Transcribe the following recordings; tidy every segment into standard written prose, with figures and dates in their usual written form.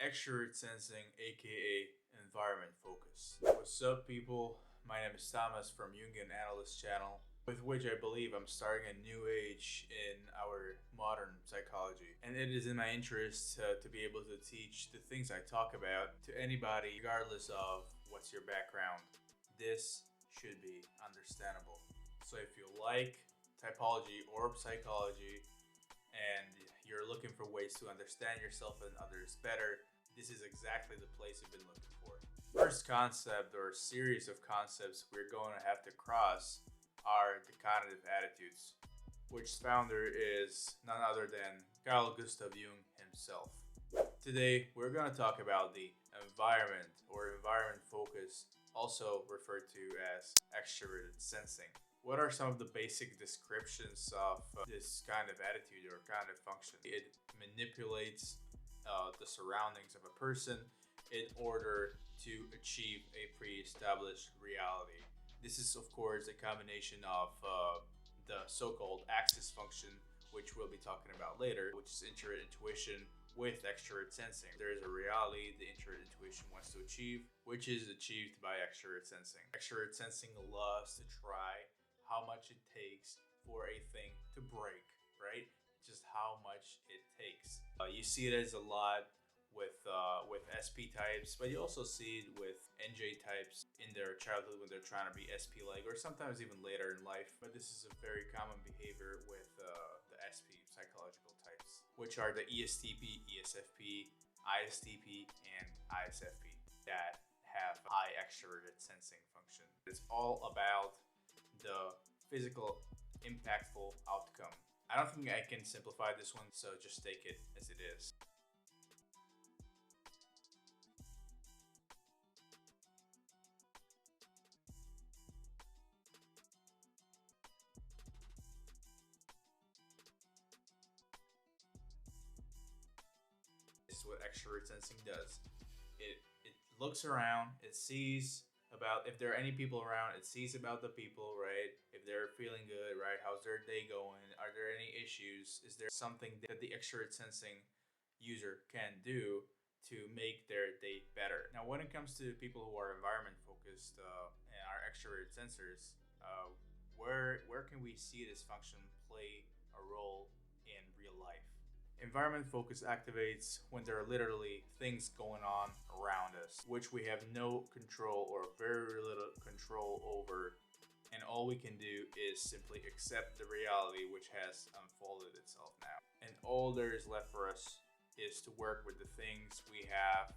Extraverted Sensing, aka Environment Focus. What's up, people? My name is Thomas from Jungian Analyst channel, with which I believe I'm starting a new age in our modern psychology. And it is in my interest to be able to teach the things I talk about to anybody, regardless of what's your background. This should be understandable. So if you like typology or psychology, and you're looking for ways to understand yourself and others better, this is exactly the place you've been looking for. First concept or series of concepts we're going to have to cross are the cognitive attitudes, which founder is none other than Carl Gustav Jung himself. Today, we're going to talk about the environment or environment focus, also referred to as extroverted sensing. What are some of the basic descriptions of this kind of attitude or kind of function? It manipulates the surroundings of a person in order to achieve a pre-established reality. This is, of course, a combination of the so-called axis function, which we'll be talking about later, which is introverted intuition with extrovert sensing. There is a reality the introverted intuition wants to achieve, which is achieved by extrovert sensing. Extrovert sensing loves to try how much it takes for a thing to break, right? Just how much it takes. You see it as a lot with SP types, but you also see it with NJ types in their childhood when they're trying to be SP-like, or sometimes even later in life. But this is a very common behavior with the SP psychological types, which are the ESTP, ESFP, ISTP, and ISFP that have high extroverted sensing function. It's all about the physical impactful outcome. I don't think I can simplify this one, so just take it as it is. This is what extrovert sensing does. It looks around, it sees about if there are any people around, it sees about the people, right? If they're feeling good, right? How's their day going? Are there any issues? Is there something that the extrovert sensing user can do to make their day better? Now, when it comes to people who are environment focused and are extrovert sensors, where can we see this function play a role in real life? Environment focus activates when there are literally things going on around us, which we have no control or very little control over, and all we can do is simply accept the reality which has unfolded itself now. And all there is left for us is to work with the things we have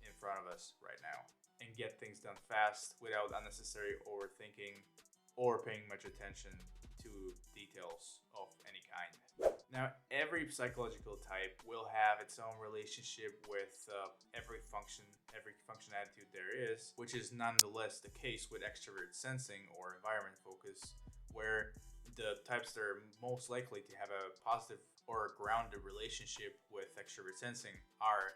in front of us right now and get things done fast without unnecessary overthinking or paying much attention to details of any kind. Now, every psychological type will have its own relationship with every function attitude there is, which is nonetheless the case with extrovert sensing or environment focus, where the types that are most likely to have a positive or a grounded relationship with extrovert sensing are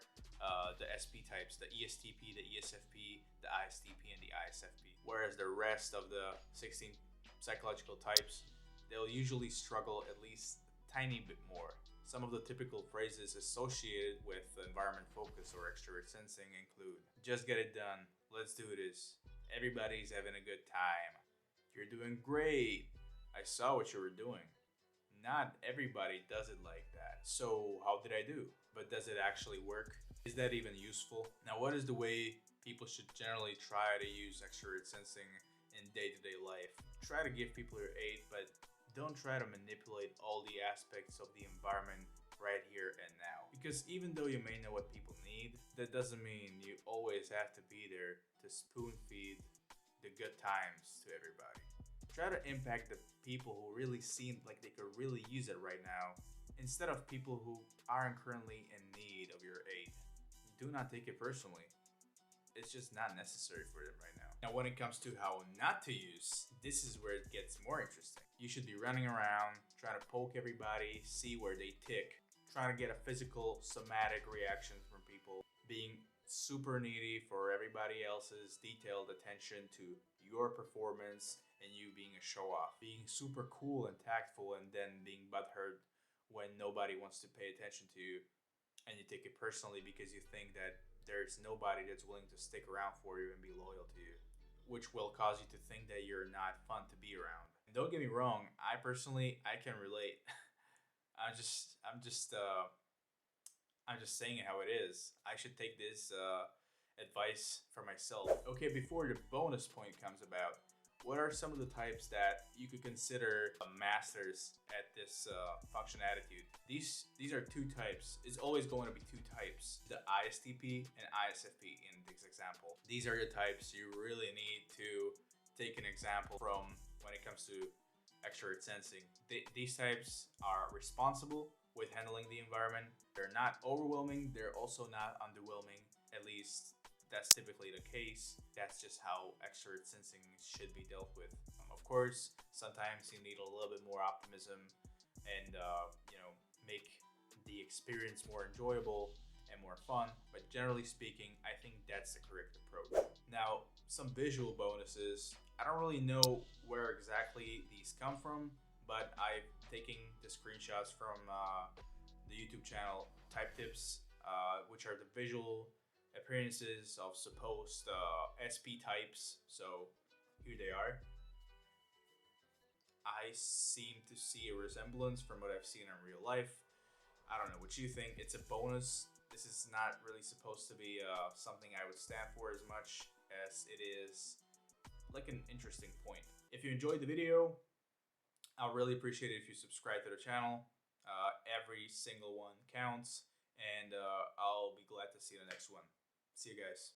the SP types, the ESTP, the ESFP, the ISTP, and the ISFP. Whereas the rest of the 16 psychological types, they'll usually struggle at least a tiny bit more. Some of the typical phrases associated with environment focus or extrovert sensing include: just get it done, let's do this, everybody's having a good time, you're doing great, I saw what you were doing. Not everybody does it like that. So how did I do? But does it actually work? Is that even useful? Now, what is the way people should generally try to use extrovert sensing in day-to-day life? Try to give people your aid, but don't try to manipulate all the aspects of the environment right here and now. Because even though you may know what people need, that doesn't mean you always have to be there to spoon feed the good times to everybody. Try to impact the people who really seem like they could really use it right now, instead of people who aren't currently in need of your aid. Do not take it personally. It's just not necessary for them right now. Now, when it comes to how not to use, this is where it gets more interesting. You should be running around, trying to poke everybody, see where they tick, trying to get a physical, somatic reaction from people, being super needy for everybody else's detailed attention to your performance and you being a show-off, being super cool and tactful and then being butthurt when nobody wants to pay attention to you, and you take it personally because you think that there's nobody that's willing to stick around for you and be loyal to you, which will cause you to think that you're not fun to be around. And don't get me wrong, I personally I can relate. I'm just saying it how it is. I should take this advice for myself. Okay, before the bonus point comes about, what are some of the types that you could consider masters at this function attitude? These are two types. It's always going to be two types: the ISTP and ISFP. In this example, these are the types you really need to take an example from when it comes to extrovert sensing. These types are responsible with handling the environment. They're not overwhelming, they're also not underwhelming. At least that's typically the case. That's just how extrovert sensing should be dealt with. Of course, sometimes you need a little bit more optimism and make the experience more enjoyable and more fun. But generally speaking, I think that's the correct approach. Now, some visual bonuses. I don't really know where exactly these come from, but I've taken the screenshots from the YouTube channel Type Tips, which are the visual appearances of supposed SP types. So here they are. I seem to see a resemblance from what I've seen in real life. I don't know what you think. It's a bonus. This is not really supposed to be something I would stand for as much as it is like an interesting point. If you enjoyed the video, I'll really appreciate it if you subscribe to the channel. Every single one counts, and I'll be glad to see you in the next one. See you guys.